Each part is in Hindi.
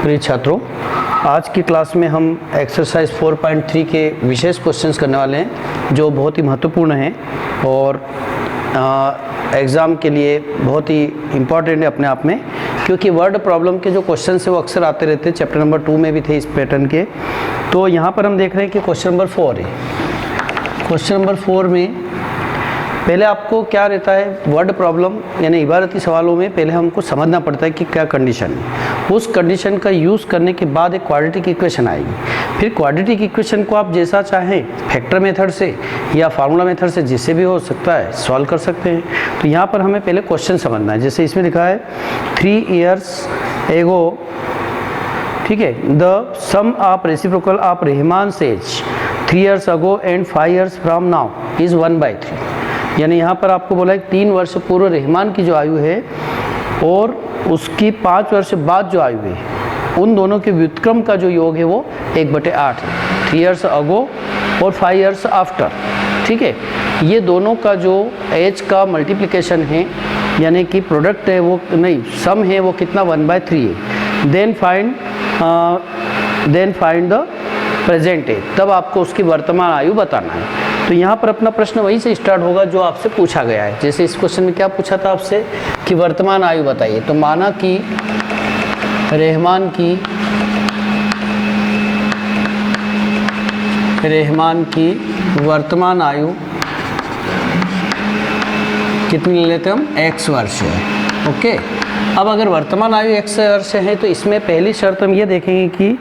प्रिय छात्रों, आज की क्लास में हम एक्सरसाइज 4.3 के विशेष क्वेश्चंस करने वाले हैं जो बहुत ही महत्वपूर्ण हैं और एग्ज़ाम के लिए बहुत ही इम्पॉर्टेंट है अपने आप में, क्योंकि वर्ड प्रॉब्लम के जो क्वेश्चंस हैं वो अक्सर आते रहते हैं। चैप्टर नंबर 2 में भी थे इस पैटर्न के। तो यहाँ पर हम देख रहे हैं कि क्वेश्चन नंबर 4 है। क्वेश्चन नंबर 4 में पहले आपको क्या रहता है, वर्ड प्रॉब्लम यानी इबारती सवालों में पहले हमको समझना पड़ता है कि क्या कंडीशन है। उस कंडीशन का यूज़ करने के बाद एक क्वाड्रेटिक इक्वेशन आएगी। फिर क्वाड्रेटिक इक्वेशन को आप जैसा चाहें फैक्टर मेथड से या फार्मूला मेथड से जिससे भी हो सकता है सॉल्व कर सकते हैं। तो यहाँ पर हमें पहले क्वेश्चन समझना है। जैसे इसमें लिखा है 3 years एगो, ठीक है, the sum of reciprocal of Rahman age 3 years ago and 5 years from now is 1/3। यानी यहाँ पर आपको बोला है 3 वर्ष पूर्व रहमान की जो आयु है और उसकी 5 वर्ष बाद जो आयु है, उन दोनों के व्युत्क्रम का जो योग है वो 1/8 है। 3 years अगो और 5 years आफ्टर, ठीक है। ये दोनों का जो एज का मल्टीप्लिकेशन है यानी कि प्रोडक्ट है वो नहीं, सम है वो कितना 1/3 है। Then find the present age, तब आपको उसकी वर्तमान आयु बताना है। तो यहाँ पर अपना प्रश्न वहीं से स्टार्ट होगा जो आपसे पूछा गया है। जैसे इस क्वेश्चन में क्या पूछा था आपसे कि वर्तमान आयु बताइए। तो माना कि रहमान की वर्तमान आयु कितनी ले लेते हैं हम, x वर्ष है। ओके, अब अगर वर्तमान आयु x वर्ष है तो इसमें पहली शर्त हम ये देखेंगे कि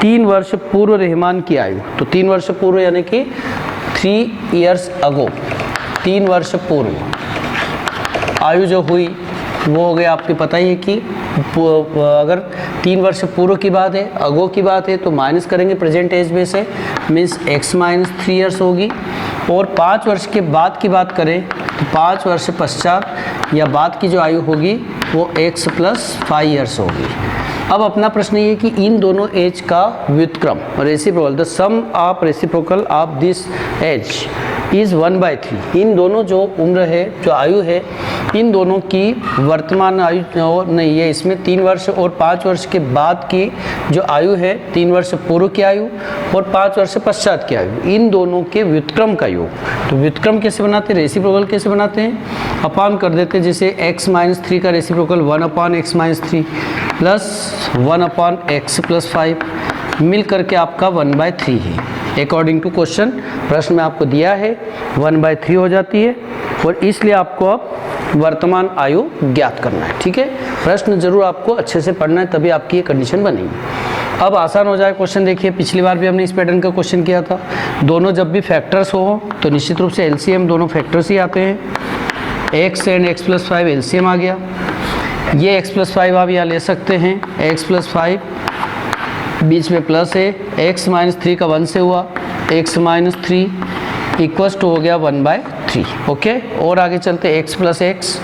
3 वर्ष पूर्व रहमान की आयु। तो 3 वर्ष पूर्व यानी कि 3 years अगो, 3 वर्ष पूर्व आयु जो हुई वो हो गया। आपको पता ही है कि अगर 3 वर्ष पूर्व की बात है, अगो की बात है, तो माइनस करेंगे प्रेजेंट एज में से, मीन्स x - 3 years होगी। और 5 वर्ष के बाद की बात करें तो 5 वर्ष पश्चात या बाद की जो आयु होगी वो x + 5 years होगी। अब अपना प्रश्न ये कि इन दोनों एज का व्युत्क्रम reciprocal, the sum of reciprocal of this age is 1/3। इन दोनों जो उम्र है, जो आयु है, इन दोनों की वर्तमान आयु और नहीं है, इसमें 3 वर्ष और 5 वर्ष के बाद की जो आयु है, 3 वर्ष पूर्व की आयु और 5 वर्ष पश्चात की आयु, इन दोनों के व्युत्क्रम का योग। तो व्युत्क्रम कैसे बनाते हैं, रेसिप्रोकल कैसे बनाते हैं, अपान कर देते हैं। जैसे x - 3 का रेसिप्रोकल 1/x - 3 प्लस 1/x + 5 मिल करके आपका 1/3 है। अकॉर्डिंग टू क्वेश्चन, प्रश्न में आपको दिया है 1/3 हो जाती है और इसलिए आपको अब वर्तमान आयु ज्ञात करना है। ठीक है, प्रश्न जरूर आपको अच्छे से पढ़ना है, तभी आपकी ये कंडीशन बनेगी। अब आसान हो जाए क्वेश्चन। देखिए पिछली बार भी हमने इस पैटर्न का क्वेश्चन किया था। दोनों जब भी फैक्टर्स हो तो निश्चित रूप से एलसीएम दोनों फैक्टर्स ही आते हैं। x एंड x + 5 एलसीएम आ गया। ये x + 5 आप यहाँ ले सकते हैं, x + 5 बीच में प्लस है, x - 3 का 1 से हुआ, x - 3 इक्वल्स टू हो गया 1/3। ओके, और आगे चलते x + x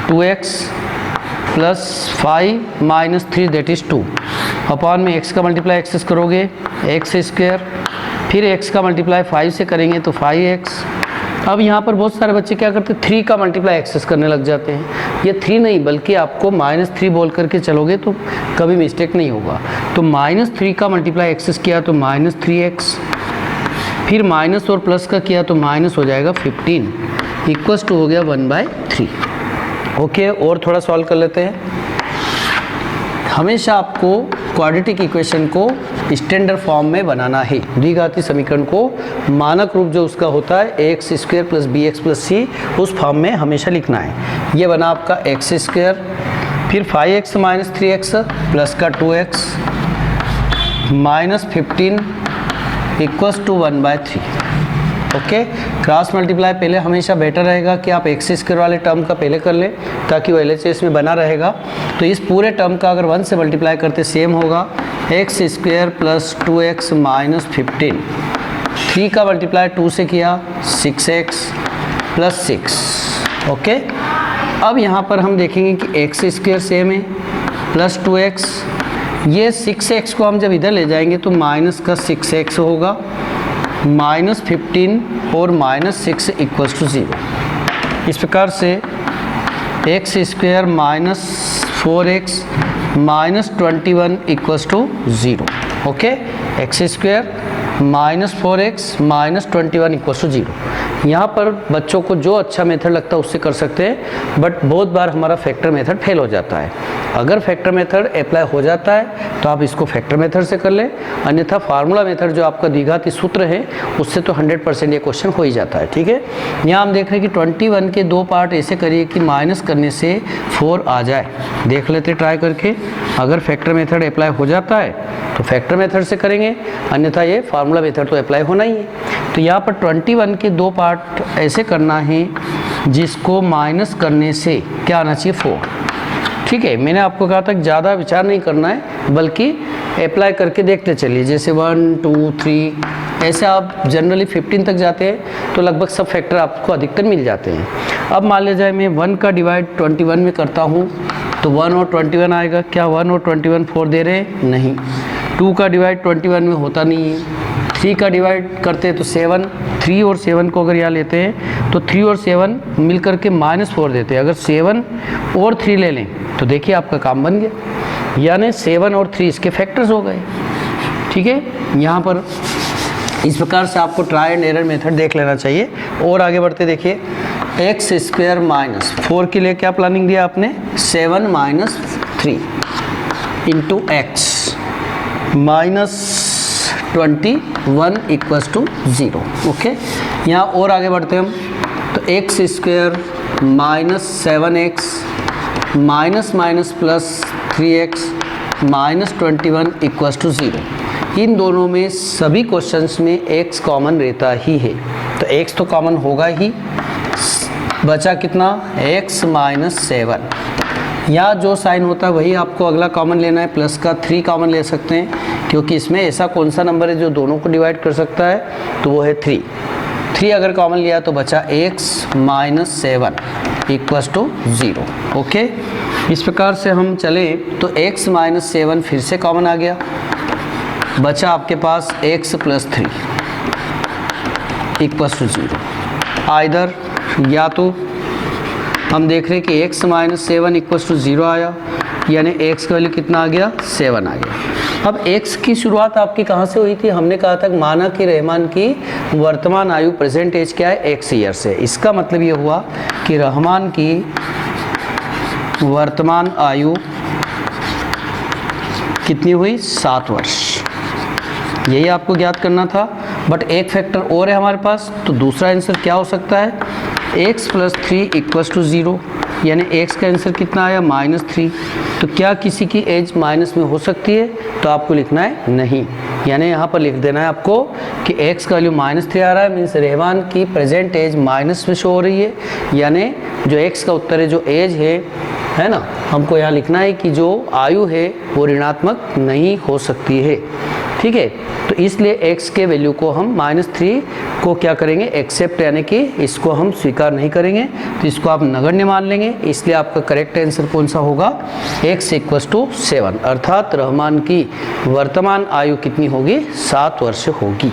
2x + 5 - 3 that is 2 upon में x का मल्टीप्लाई एक्सेस करोगे x², फिर x का मल्टीप्लाई 5 से करेंगे तो 5x। अब यहाँ पर बहुत सारे बच्चे क्या करते हैं, 3 का मल्टीप्लाई एक्सेस करने लग जाते हैं। ये 3 नहीं बल्कि आपको -3 बोल करके चलोगे तो कभी मिस्टेक नहीं होगा। तो -3 का मल्टीप्लाई एक्सेस किया तो -3x, फिर माइनस और प्लस का किया तो माइनस हो जाएगा 15 इक्वल्स टू हो गया 1/3। ओके, और थोड़ा सॉल्व कर लेते हैं। हमेशा आपको क्वाड्रेटिक इक्वेशन को स्टैंडर्ड फॉर्म में बनाना है। द्विघाती समीकरण को मानक रूप जो उसका होता है ax² + bx + c, उस फॉर्म में हमेशा लिखना है। ये बना आपका x², फिर 5x - 3x प्लस का 2x -15 equals to 1/3। Okay, cross multiply पहले हमेशा बेटर रहेगा कि आप x² वाले टर्म का पहले कर लें ताकि वो LHS में बना रहेगा। तो इस पूरे टर्म का अगर 1 से मल्टीप्लाई करते सेम होगा, x² + 2x - 15, 3 का मल्टीप्लाई 2 से किया 6x + 6। ओके, अब यहाँ पर हम देखेंगे कि x² सेम है प्लस 2x, ये 6x को हम जब इधर ले जाएंगे तो माइनस का 6x होगा, -15 और -6 = 0। इस प्रकार से x² - 4x minus 21 equals to 0। Okay, x square minus 4x minus 21 equals to 0। यहाँ पर बच्चों को जो अच्छा मेथड लगता है उससे कर सकते हैं, बट बहुत बार हमारा फैक्टर मेथड फेल हो जाता है। अगर फैक्टर मेथड अप्लाई हो जाता है तो आप इसको फैक्टर मेथड से कर लें, अन्यथा फार्मूला मेथड जो आपका द्विघाती सूत्र है उससे तो 100% ये क्वेश्चन हो ही जाता है। ठीक है, यहाँ हम देख रहे हैं कि 21 के दो पार्ट ऐसे करिए कि माइनस करने से 4 आ जाए। देख लेते ट्राई करके, अगर फैक्टर मेथड अप्लाई हो जाता है तो फैक्टर मेथड से करेंगे, अन्यथा ये फार्मूला मेथड तो अप्लाई होना ही है। तो यहाँ पर 21 के दो पार्ट ऐसे करना है जिसको माइनस करने से क्या आना चाहिए, 4। ठीक है, मैंने आपको कहा था कि ज़्यादा विचार नहीं करना है, बल्कि अप्लाई करके देखते चलिए। जैसे 1 2 3 ऐसे आप जनरली 15 तक जाते हैं तो लगभग सब फैक्टर आपको अधिकतर मिल जाते हैं। अब मान लिया जाए मैं 1 का डिवाइड 21 में करता हूँ तो 1 और 21 आएगा। क्या 1 और 21 4 दे रहे हैं? नहीं। 2 का डिवाइड 21 में होता नहीं है। 3 का डिवाइड करते हैं तो 7, 3 और 7 को अगर यहाँ लेते हैं तो 3 और 7 मिल करके -4 देते हैं। अगर 7 और 3 ले लें तो देखिए आपका काम बन गया, यानी 7 और 3 इसके फैक्टर्स हो गए। ठीक है, यहाँ पर इस प्रकार से आपको ट्राई एंड एरर मेथड देख लेना चाहिए। और आगे बढ़ते देखिए, एक्स स्क्वायर माइनस 4 के लिए क्या प्लानिंग दिया आपने, 7 minus 3 into x minus 21 equals to 0। Okay, यहाँ और आगे बढ़ते हम तो x square minus 7x minus minus plus 3x minus 21 equals to 0। इन दोनों में सभी क्वेश्चंस में x कॉमन रहता ही है, तो x तो कॉमन होगा ही। बचा कितना, x माइनस 7। या जो साइन होता है वही आपको अगला कॉमन लेना है, प्लस का 3 कॉमन ले सकते हैं, क्योंकि इसमें ऐसा कौन सा नंबर है जो दोनों को डिवाइड कर सकता है, तो वो है 3। 3 अगर कॉमन लिया तो बचा x minus 7 equals to 0। Okay, इस प्रकार से हम चले तो x माइनस 7 फिर से कॉमन आ गया, बचा आपके पास x plus 3 equals to 0। Either या तो हम देख रहे हैं कि x माइनस 7 इक्वल्स टू 0 आया, यानी x का वैल्यू कितना आ गया, 7 आ गया। अब x की शुरुआत आपकी कहाँ से हुई थी, हमने कहा था माना कि रहमान की वर्तमान आयु प्रेजेंट एज क्या है, x ईयर से। इसका मतलब ये हुआ कि रहमान की वर्तमान आयु कितनी हुई, 7 वर्ष। यही आपको ज्ञात करना था, बट एक फैक्टर और है हमारे पास, तो दूसरा आंसर क्या हो सकता है, x प्लस 3 इक्वल्स टू 0, यानी x का आंसर कितना आया, -3। तो क्या किसी की एज माइनस में हो सकती है, तो आपको लिखना है नहीं, यानी यहाँ पर लिख देना है आपको कि x का वैल्यू -3 आ रहा है, मीन्स रहमान की प्रेजेंट एज माइनस में शो हो रही है, यानी जो x का उत्तर है, जो एज है ना, हमको यहाँ लिखना है कि जो आयु है वो ऋणात्मक नहीं हो सकती है। ठीक है, तो इसलिए x के वैल्यू को हम -3 को क्या करेंगे, एक्सेप्ट, यानी कि इसको हम स्वीकार नहीं करेंगे, तो इसको आप नगण्य मान लेंगे। इसलिए आपका करेक्ट आंसर कौन सा होगा, x इक्वल्स टू 7, अर्थात रहमान की वर्तमान आयु कितनी होगी, 7 वर्ष होगी।